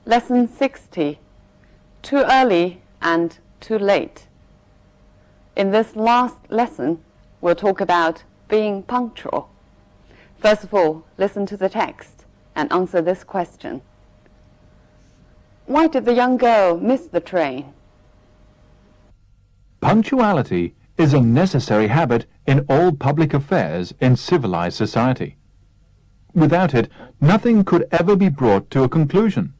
Lesson 60, Too Early and Too Late. In this last lesson, we'll talk about being punctual. First of all, listen to the text and answer this question. Why did the young girl miss the train? Punctuality is a necessary habit in all public affairs in civilized society. Without it, nothing could ever be brought to a conclusion.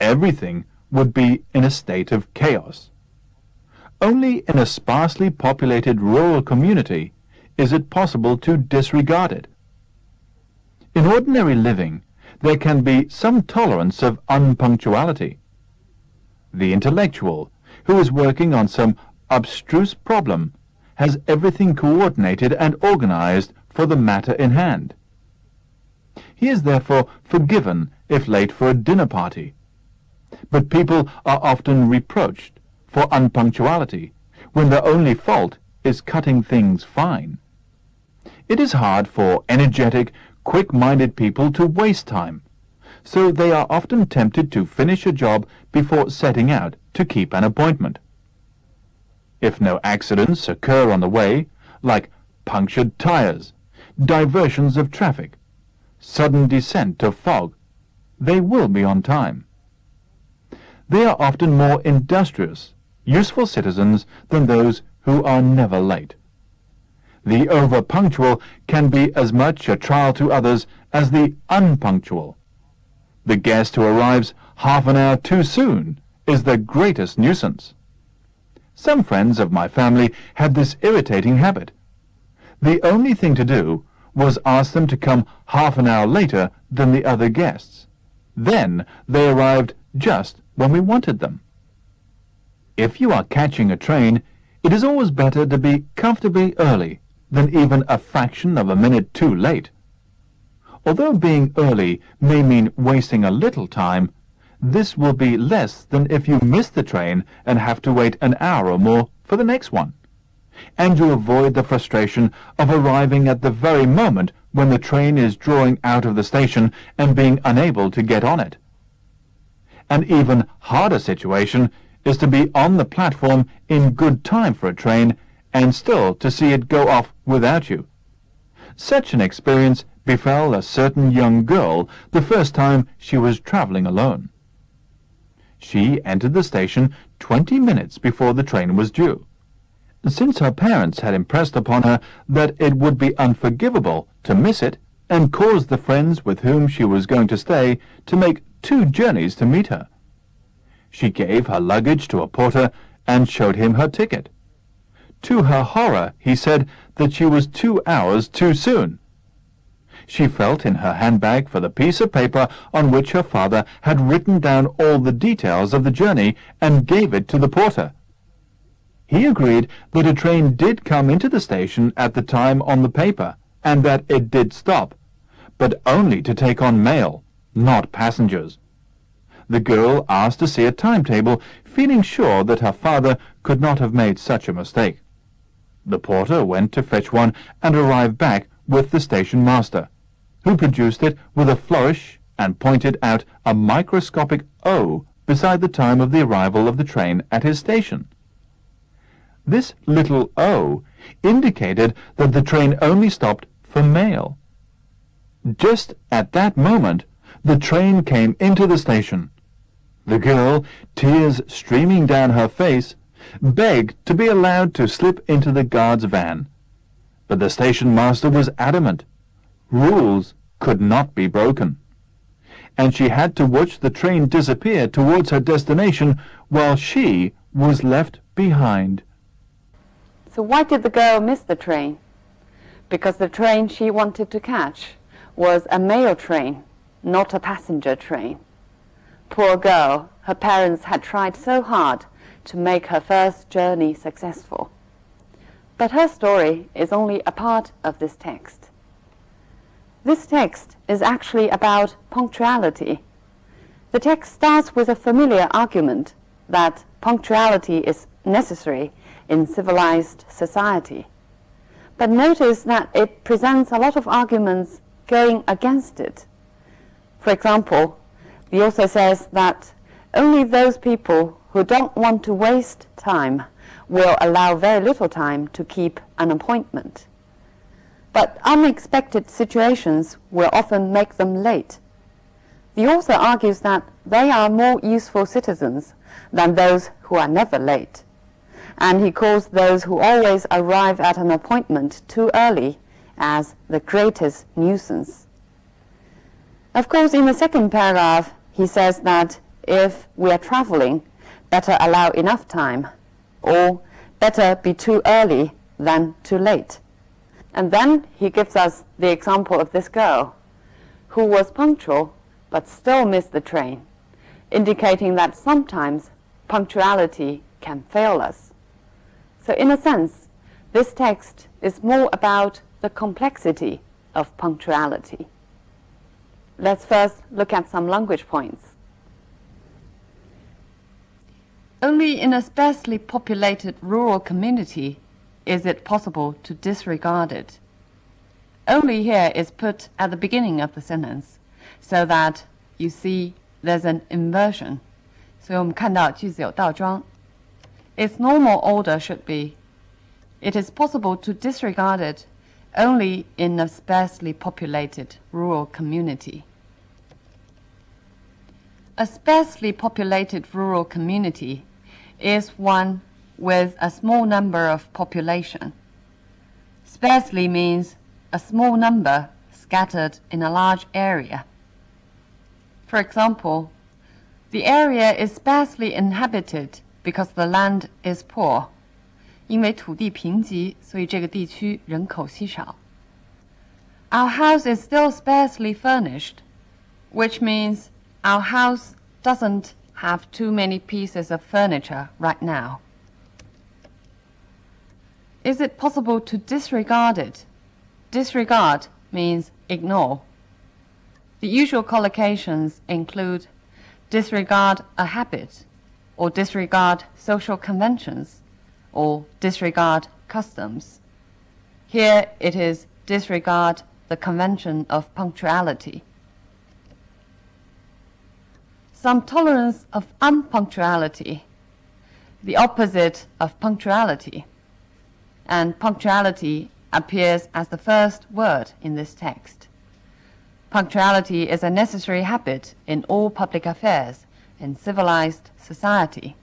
Everything would be in a state of chaos. Only in a sparsely populated rural community is it possible to disregard it. In ordinary living, there can be some tolerance of unpunctuality. The intellectual, who is working on some abstruse problem, has everything coordinated and organized for the matter in hand. He is therefore forgiven if late for a dinner party. But people are often reproached for unpunctuality when their only fault is cutting things fine. It is hard for energetic, quick-minded people to waste time, so they are often tempted to finish a job before setting out to keep an appointment. If no accidents occur on the way, like punctured tires, diversions of traffic, sudden descent of fog, they will be on time. They are often more industrious, useful citizens than those who are never late. The over-punctual can be as much a trial to others as the unpunctual. The guest who arrives half an hour too soon is the greatest nuisance. Some friends of my family had this irritating habit. The only thing to do was ask them to come half an hour later than the other guests. Then they arrived just when we wanted them. If you are catching a train, it is always better to be comfortably early than even a fraction of a minute too late. Although being early may mean wasting a little time, this will be less than if you miss the train and have to wait an hour or more for the next one. And you avoid the frustration of arriving at the very moment when the train is drawing out of the station and being unable to get on it. An even harder situation is to be on the platform in good time for a train and still to see it go off without you. Such an experience befell a certain young girl the first time she was traveling alone. She entered the station 20 minutes before the train was due. Since her parents had impressed upon her that it would be unforgivable to miss it, and caused the friends with whom she was going to stay to make 2 journeys to meet her. She gave her luggage to a porter and showed him her ticket. To her horror, he said that she was 2 hours too soon. She felt in her handbag for the piece of paper on which her father had written down all the details of the journey and gave it to the porter. He agreed that a train did come into the station at the time on the paper and that it did stop, but only to take on mail, not passengers. The girl asked to see a timetable, feeling sure that her father could not have made such a mistake. The porter went to fetch one and arrived back with the station master, who produced it with a flourish and pointed out a microscopic O beside the time of the arrival of the train at his station. This little O indicated that the train only stopped for mail. Just at that moment, the train came into the station. The girl, tears streaming down her face, begged to be allowed to slip into the guard's van. But the station master was adamant. Rules could not be broken. And she had to watch the train disappear towards her destination while she was left behind. So why did the girl miss the train? Because the train she wanted to catch was a mail train, not a passenger train. Poor girl, her parents had tried so hard to make her first journey successful. But her story is only a part of this text. This text is actually about punctuality. The text starts with a familiar argument that punctuality is necessary in civilized society. But notice that it presents a lot of arguments going against it. For example, The author says that only those people who don't want to waste time will allow very little time to keep an appointment. But unexpected situations will often make them late. The author argues that they are more useful citizens than those who are never late, and he calls those who always arrive at an appointment too early as the greatest nuisance. Of course, in the second paragraph, he says that if we are traveling, better allow enough time, or better be too early than too late. And then he gives us the example of this girl who was punctual but still missed the train, indicating that sometimes punctuality can fail us. So in a sense, this text is more about the complexity of punctuality. Let's first look at some language points. Only in a sparsely populated rural community is it possible to disregard it. Only here is put at the beginning of the sentence, so that you see there's an inversion. 所以我们看到句子有倒装。Its normal order should be, it is possible to disregard it only in a sparsely populated rural community. A sparsely populated rural community is one with a small number of population. Sparsely means a small number scattered in a large area. For example, the area is sparsely inhabited because the land is poor. 因为土地贫瘠，所以这个地区人口稀少。Our house is still sparsely furnished, which means our house doesn't have too many pieces of furniture right now. Is it possible to disregard it? Disregard means ignore. The usual collocations include disregard a habit, or disregard social conventions, or disregard customs. Here it is disregard the convention of punctuality. Some tolerance of unpunctuality, the opposite of punctuality, and punctuality appears as the first word in this text. Punctuality is a necessary habit in all public affairs in civilized society.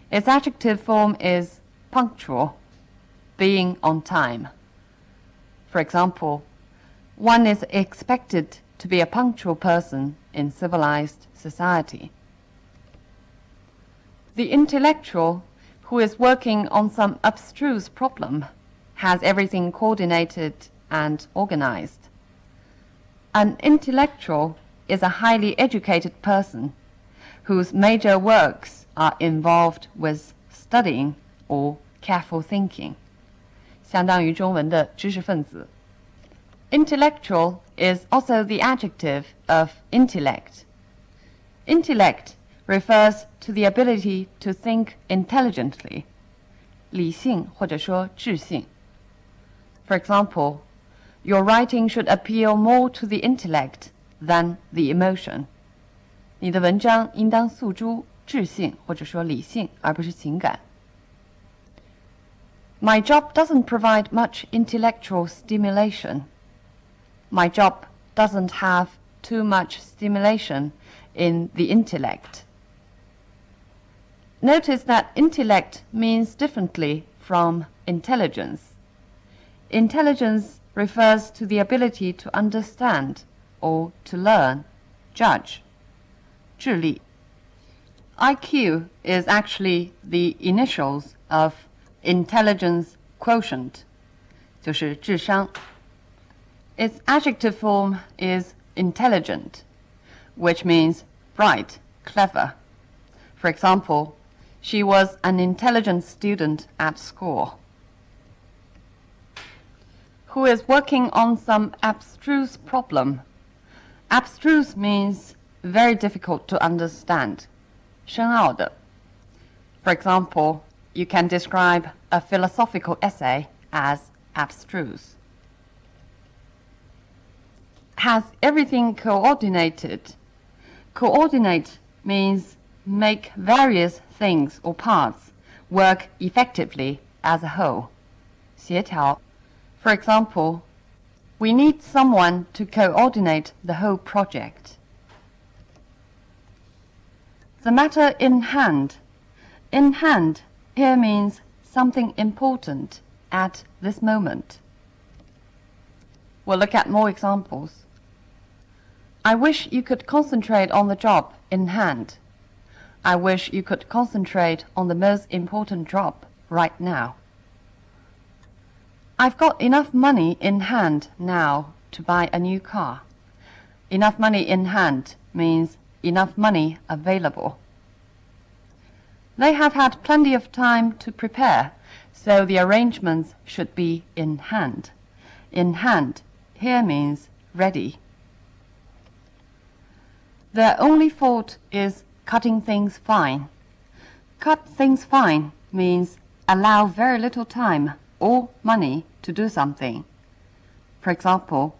Its adjective form is punctual, being on time. For example, one is expected to be a punctual person in civilized society. The intellectual who is working on some abstruse problem has everything coordinated and organized. An intellectual is a highly educated person whose major works are involved with studying or careful thinking. 相当于中文的知识分子。Intellectual is also the adjective of intellect. Intellect refers to the ability to think intelligently, 理性或者说智性。For example, your writing should appeal more to the intellect than the emotion. 你的文章应当诉诸智性或者说理性，而不是情感。My job doesn't provide much intellectual stimulation. My job doesn't have too much stimulation in the intellect. Notice that intellect means differently from intelligence. Intelligence refers to the ability to understand or to learn, judge. 智力. IQ is actually the initials of intelligence quotient, 就是智商. Its adjective form is intelligent, which means bright, clever. For example, she was an intelligent student at school. Who is working on some abstruse problem. Abstruse means very difficult to understand, 深奥的. For example, you can describe a philosophical essay as abstruse. Has everything coordinated. Coordinate means make various things or parts work effectively as a whole. 协调. For example, we need someone to coordinate the whole project. The matter in hand. In hand here means something important at this moment. We'll look at more examples. I wish you could concentrate on the job in hand. I wish you could concentrate on the most important job right now. I've got enough money in hand now to buy a new car. Enough money in hand means enough money available. They have had plenty of time to prepare, so the arrangements should be in hand. In hand here means ready. Their only fault is cutting things fine. Cut things fine means allow very little time or money to do something. For example,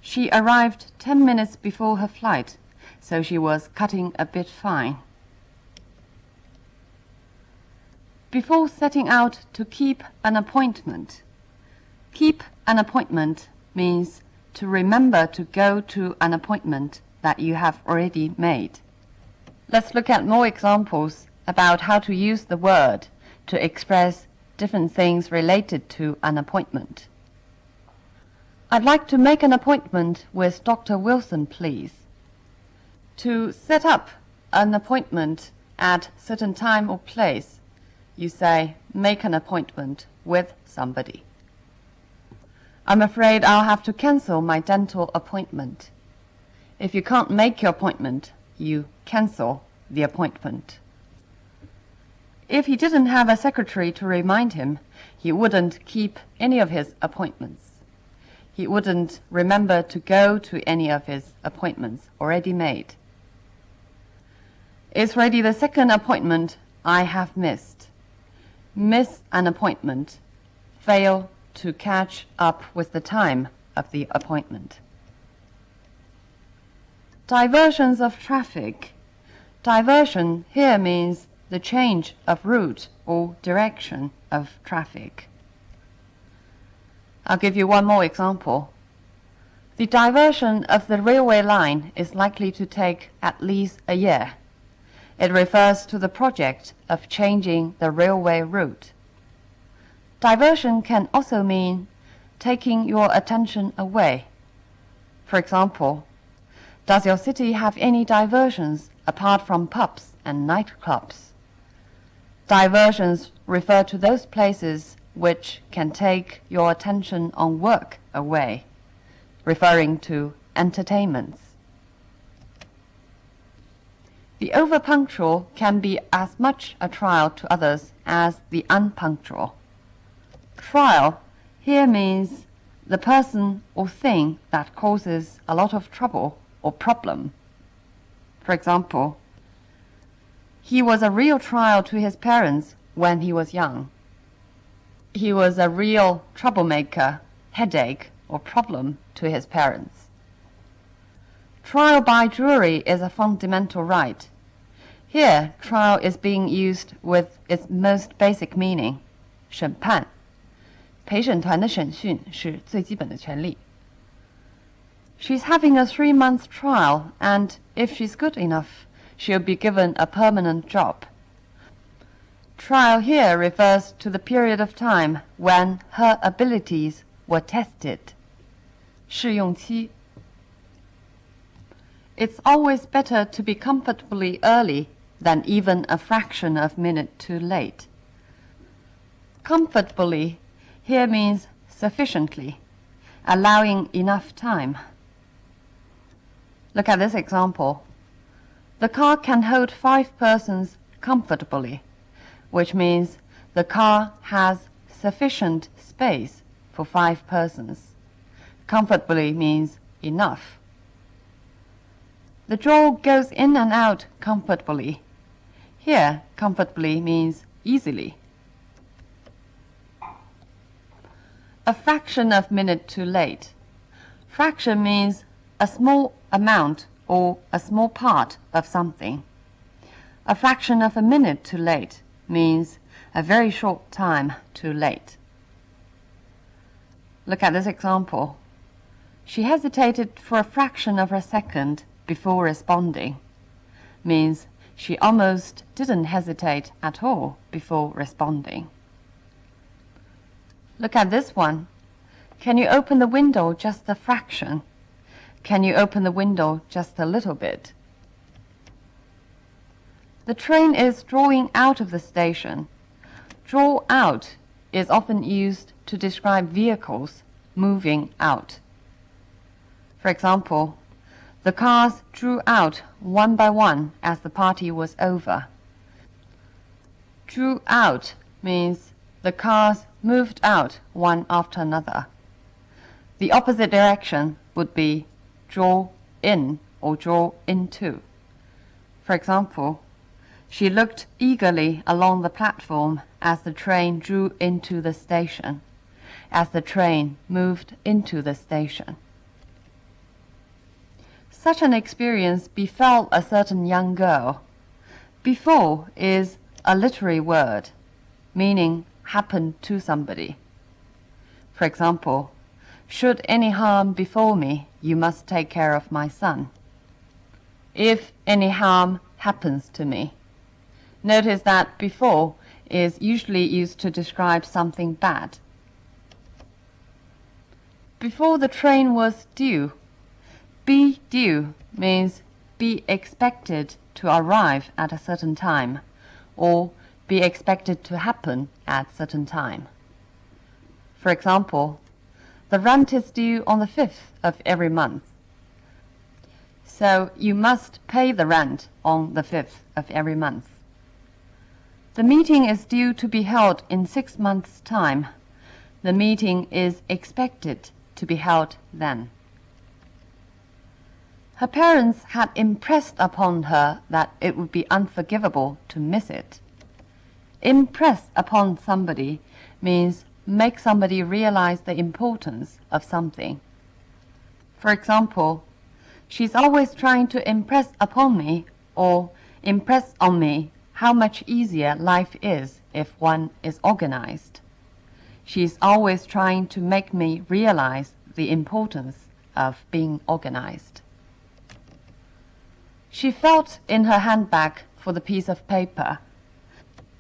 she arrived 10 minutes before her flight, so she was cutting a bit fine. Before setting out to keep an appointment. Keep an appointment means to remember to go to an appointment that you have already made. Let's look at more examples about how to use the word to express different things related to an appointment. I'd like to make an appointment with Dr. Wilson, please. To set up an appointment at a certain time or place, you say, make an appointment with somebody. I'm afraid I'll have to cancel my dental appointment. If you can't make your appointment, you cancel the appointment. If he didn't have a secretary to remind him, he wouldn't keep any of his appointments. He wouldn't remember to go to any of his appointments already made. It's already the second appointment I have missed. Miss an appointment. Fail to catch up with the time of the appointment. Diversions of traffic. Diversion here means the change of route or direction of traffic. I'll give you one more example. The diversion of the railway line is likely to take at least a year. It refers to the project of changing the railway route. Diversion can also mean taking your attention away. For example, does your city have any diversions apart from pubs and nightclubs? Diversions refer to those places which can take your attention on work away, referring to entertainments. The overpunctual can be as much a trial to others as the unpunctual. Trial here means the person or thing that causes a lot of trouble or problem. For example, he was a real trial to his parents when he was young. He was a real troublemaker, headache, or problem to his parents. Trial by jury is a fundamental right. Here, trial is being used with its most basic meaning, 审判。陪审团的审讯是最基本的权利。She's having a 3-month trial, and if she's good enough, she'll be given a permanent job. Trial here refers to the period of time when her abilities were tested. 试用期。It's always better to be comfortably early than even a fraction of a minute too late. Comfortably here means sufficiently, allowing enough time. Look at this example. The car can hold 5 persons comfortably, which means the car has sufficient space for 5 persons. Comfortably means enough. The jaw goes in and out comfortably. Here, comfortably means easily. A fraction of a minute too late. Fraction means a small amount or a small part of something. A fraction of a minute too late means a very short time too late. Look at this example. She hesitated for a fraction of a second before responding. Means she almost didn't hesitate at all before responding. Look at this one. Can you open the window just a fraction? Can you open the window just a little bit? The train is drawing out of the station. Draw out is often used to describe vehicles moving out. For example, the cars drew out one by one as the party was over. Drew out means the cars moved out one after another. The opposite direction would be draw in or draw into. For example, she looked eagerly along the platform as the train drew into the station, as the train moved into the station. Such an experience befell a certain young girl. Befall is a literary word, meaning happened to somebody. For example, should any harm befall me, you must take care of my son. If any harm happens to me. Notice that befall is usually used to describe something bad. Before the train was due. Be due means be expected to arrive at a certain time, or be expected to happen at a certain time. For example, the rent is due on the 5th of every month. So you must pay the rent on the 5th of every month. The meeting is due to be held in 6 months' time. The meeting is expected to be held then. Her parents had impressed upon her that it would be unforgivable to miss it. Impress upon somebody means make somebody realize the importance of something. For example, she's always trying to impress upon me or impress on me how much easier life is if one is organized. She's always trying to make me realize the importance of being organized. She felt in her handbag for the piece of paper.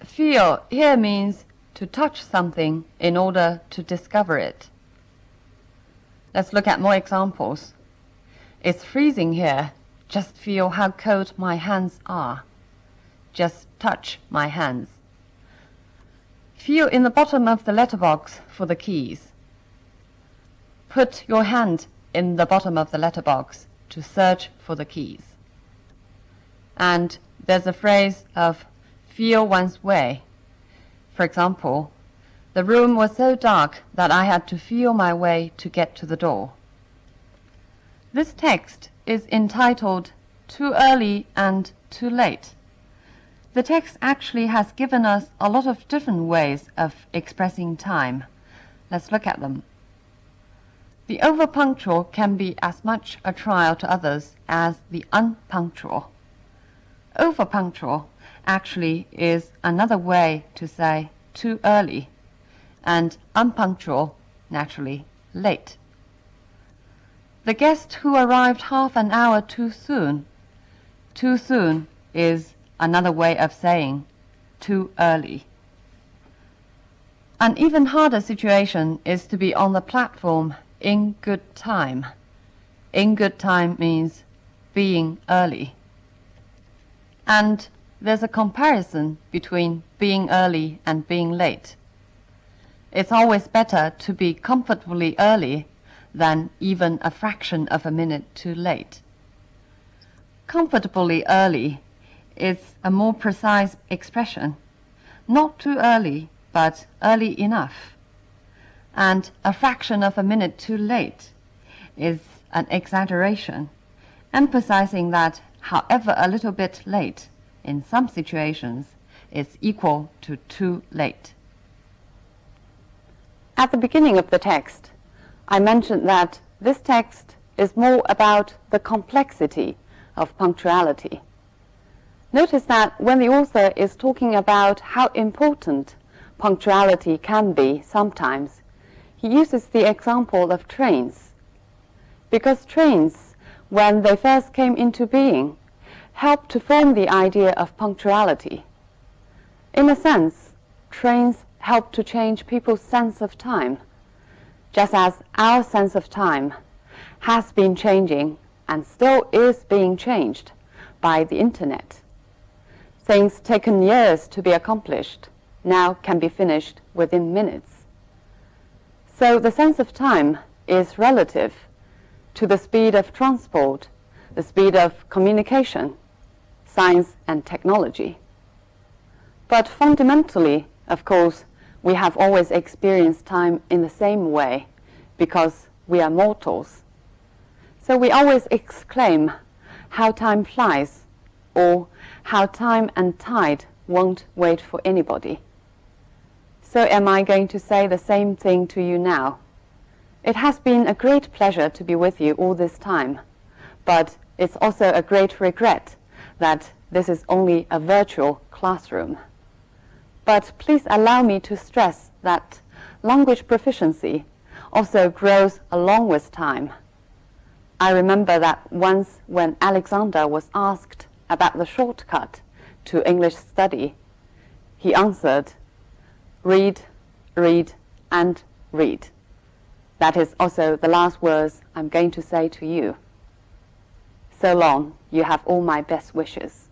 Feel here means to touch something in order to discover it. Let's look at more examples. It's freezing here. Just feel how cold my hands are. Just touch my hands. Feel in the bottom of the letterbox for the keys. Put your hand in the bottom of the letterbox to search for the keys. And there's a phrase of feel one's way. For example, the room was so dark that I had to feel my way to get to the door. This text is entitled Too Early and Too Late. The text actually has given us a lot of different ways of expressing time. Let's look at them. The overpunctual can be as much a trial to others as the unpunctual. Overpunctual actually is another way to say too early, and unpunctual, naturally, late. The guest who arrived half an hour too soon is another way of saying too early. An even harder situation is to be on the platform in good time. In good time means being early. And there's a comparison between being early and being late. It's always better to be comfortably early than even a fraction of a minute too late. Comfortably early is a more precise expression. Not too early, but early enough. And a fraction of a minute too late is an exaggeration, emphasizing that however a little bit late, in some situations, is equal to too late. At the beginning of the text, I mentioned that this text is more about the complexity of punctuality. Notice that when the author is talking about how important punctuality can be sometimes, he uses the example of trains. Because trains, when they first came into being, helped to form the idea of punctuality. In a sense, trains help to change people's sense of time, just as our sense of time has been changing and still is being changed by the internet. Things taken years to be accomplished now can be finished within minutes. So the sense of time is relative to the speed of transport, the speed of communication, science and technology. But fundamentally, of course, we have always experienced time in the same way because we are mortals. So we always exclaim, how time flies, or how time and tide won't wait for anybody. So am I going to say the same thing to you now? It has been a great pleasure to be with you all this time, but it's also a great regret that this is only a virtual classroom. But please allow me to stress that language proficiency also grows along with time. I remember that once when Alexander was asked about the shortcut to English study, he answered, read, read, and read. That is also the last words I'm going to say to you. So long, you have all my best wishes.